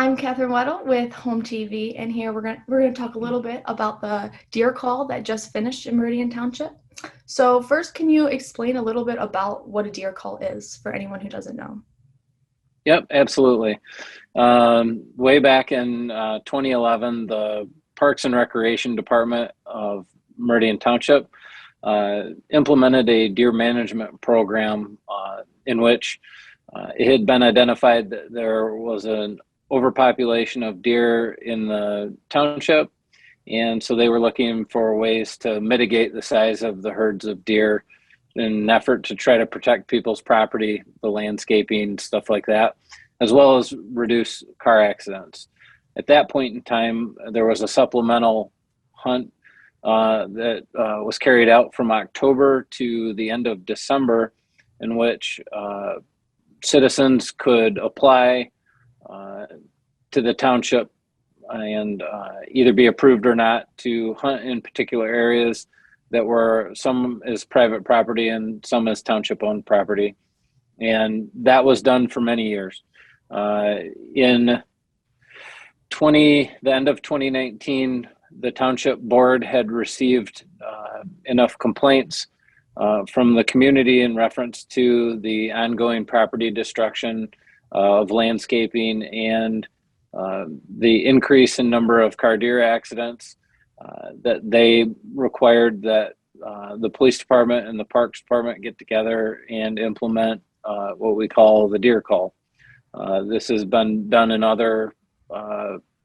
I'm Catherine Weddle with HOMTV, and here we're gonna talk a little bit about the deer call that just finished in Meridian Township. So first, can you explain a little bit about what a deer call is for anyone who doesn't know? Yep, absolutely. Way back in 2011, the Parks and Recreation Department of Meridian Township implemented a deer management program in which it had been identified that there was an overpopulation of deer in the township. And so they were looking for ways to mitigate the size of the herds of deer in an effort to try to protect people's property, the landscaping, stuff like that, as well as reduce car accidents. At that point in time, there was a supplemental hunt that was carried out from October to the end of December, in which citizens could apply to the township and either be approved or not to hunt in particular areas that were some as private property and some as township owned property. And that was done for many years. In the end of 2019, the township board had received enough complaints from the community in reference to the ongoing property destruction of landscaping and the increase in number of car deer accidents that they required that the police department and the parks department get together and implement what we call the deer call. This has been done in other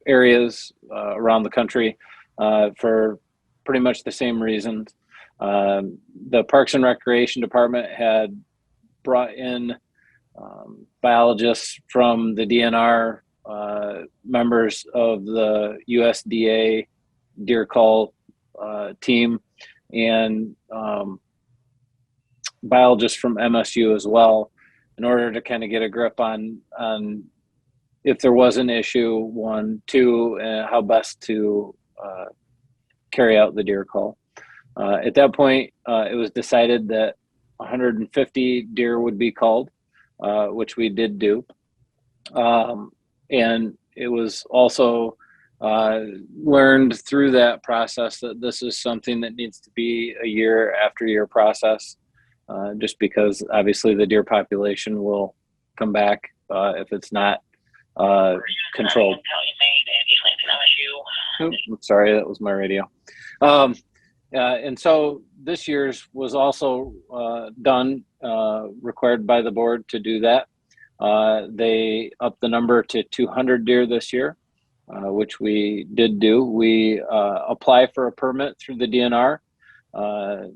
areas around the country for pretty much the same reasons. The Parks and Recreation Department had brought in biologists from the DNR, members of the USDA Deer Cull team, and biologists from MSU as well, in order to kind of get a grip on if there was an issue, one, two, how best to carry out the deer call. At that point, it was decided that 150 deer would be called, which we did do. And it was also learned through that process that this is something that needs to be a year after year process, just because obviously the deer population will come back if it's not controlled. Oops, I'm sorry, that was my radio. And so this year's was also done, required by the board to do that. They upped the number to 200 deer this year, which we did do. We apply for a permit through the DNR. The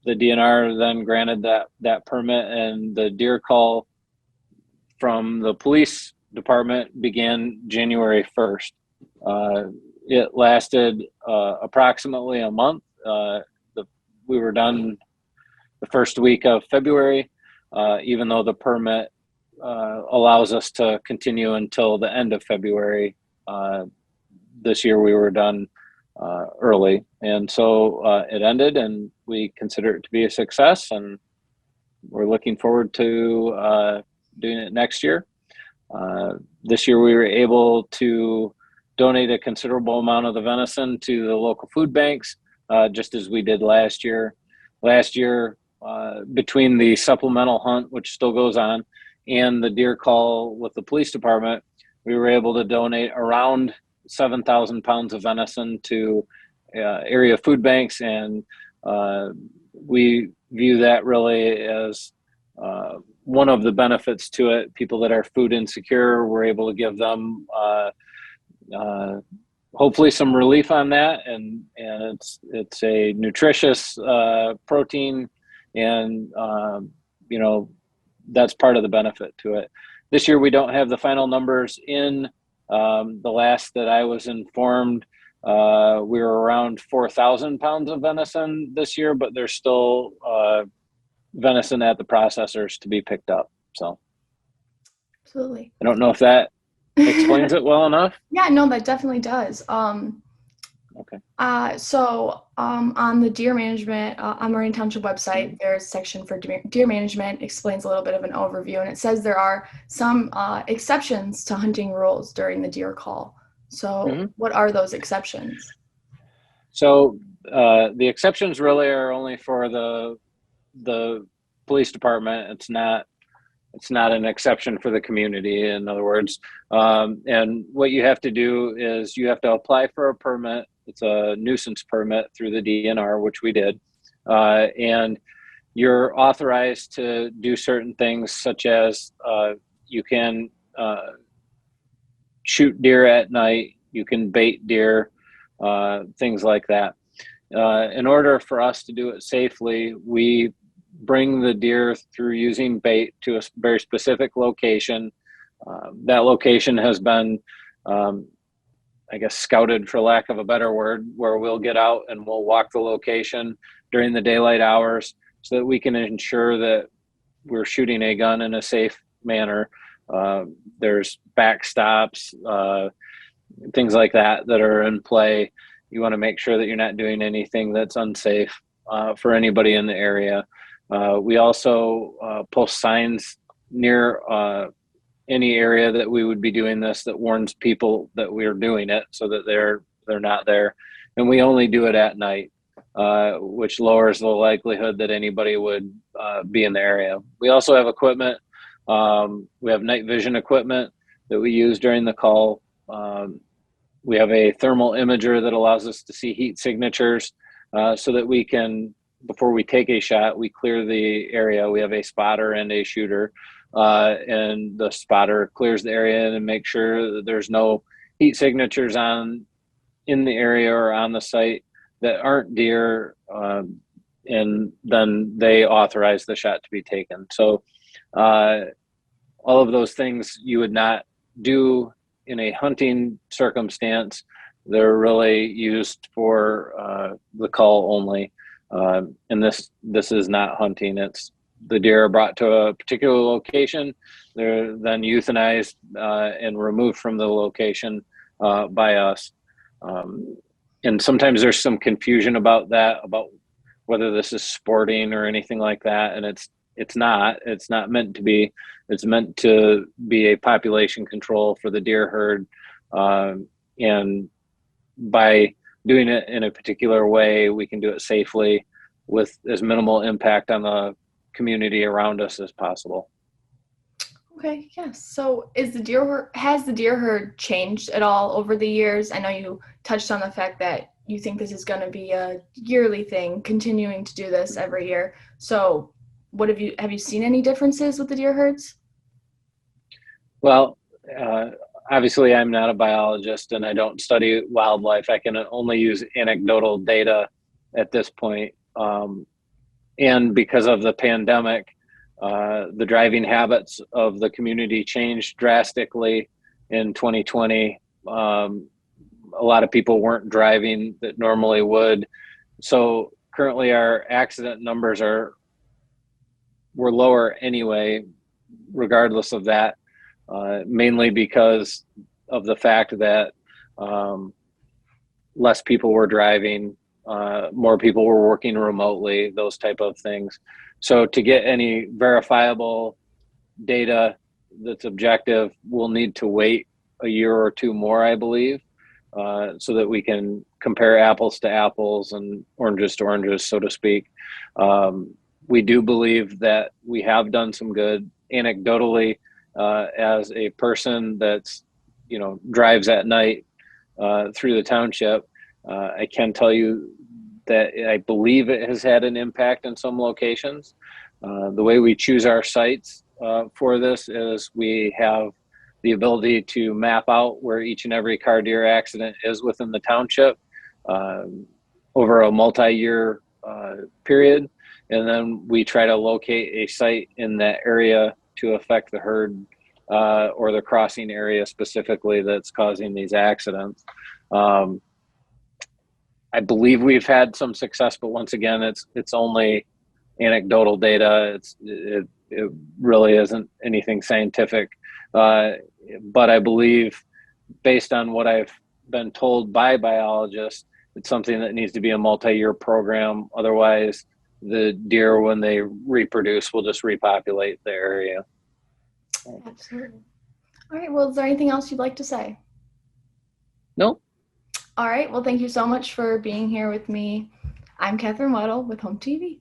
DNR then granted that permit, and the deer call from the police department began January 1st. It lasted approximately a month. We were done the first week of February, even though the permit allows us to continue until the end of February. This year we were done early, and so it ended, and we consider it to be a success, and we're looking forward to doing it next year. This year we were able to donate a considerable amount of the venison to the local food banks, just as we did last year. Last year, between the supplemental hunt, which still goes on, and the deer call with the police department, we were able to donate around 7,000 pounds of venison to area food banks, and we view that really as one of the benefits to it. People that are food insecure, we're able to give them hopefully some relief on that, and it's a nutritious protein, and that's part of the benefit to it. This year we don't have the final numbers in. The last that I was informed, we were around 4,000 pounds of venison this year, but there's still venison at the processors to be picked up. So Absolutely. I don't know if that explains it well enough. Yeah, no, that definitely does. Okay. On the deer management, on Meridian Township website, there's a section for deer management, explains a little bit of an overview, and it says there are some exceptions to hunting rules during the deer call. So Mhm. what are those exceptions? So the exceptions really are only for the police department. It's not an exception for the community. In other words, and what you have to do is you have to apply for a permit. It's a nuisance permit through the DNR, which we did, and you're authorized to do certain things, such as you can shoot deer at night, you can bait deer, things like that. In order for us to do it safely, we bring the deer through using bait to a very specific location. That location has been, I guess, scouted, for lack of a better word, where we'll get out and we'll walk the location during the daylight hours so that we can ensure that we're shooting a gun in a safe manner. There's backstops, things like that are in play. You want to make sure that you're not doing anything that's unsafe for anybody in the area. We also post signs near any area that we would be doing this that warns people that we're doing it, so that they're not there. And we only do it at night, which lowers the likelihood that anybody would be in the area. We also have equipment. We have night vision equipment that we use during the call. We have a thermal imager that allows us to see heat signatures, so that we can, before we take a shot, we clear the area. We have a spotter and a shooter, and the spotter clears the area and makes sure that there's no heat signatures in the area or on the site that aren't deer, and then they authorize the shot to be taken. So all of those things you would not do in a hunting circumstance. They're really used for the call only. And this is not hunting. It's the deer are brought to a particular location. They're then euthanized and removed from the location by us. And sometimes there's some confusion about that, about whether this is sporting or anything like that. And it's not meant to be. It's meant to be a population control for the deer herd. And by doing it in a particular way, we can do it safely with as minimal impact on the community around us as possible. Okay, yes. So has the deer herd changed at all over the years? I know you touched on the fact that you think this is going to be a yearly thing, continuing to do this every year. So what have you seen any differences with the deer herds? Well, obviously, I'm not a biologist and I don't study wildlife. I can only use anecdotal data at this point. And because of the pandemic, the driving habits of the community changed drastically in 2020. A lot of people weren't driving that normally would. So currently our accident numbers were lower anyway, regardless of that, mainly because of the fact that less people were driving, more people were working remotely, those type of things. So to get any verifiable data that's objective, we'll need to wait a year or two more, I believe, so that we can compare apples to apples and oranges to oranges, so to speak. We do believe that we have done some good anecdotally. As a person that's, drives at night through the township, I can tell you that I believe it has had an impact in some locations. The way we choose our sites for this is we have the ability to map out where each and every car deer accident is within the township over a multi-year period. And then we try to locate a site in that area to affect the herd or the crossing area specifically that's causing these accidents. I believe we've had some success, but once again, it's only anecdotal data. It really isn't anything scientific. But I believe, based on what I've been told by biologists, It's something that needs to be a multi-year program. Otherwise, the deer, when they reproduce, will just repopulate the area. Absolutely. All right. Well, is there anything else you'd like to say? Nope. All right. Well, thank you so much for being here with me. I'm Catherine Weddle with Home TV.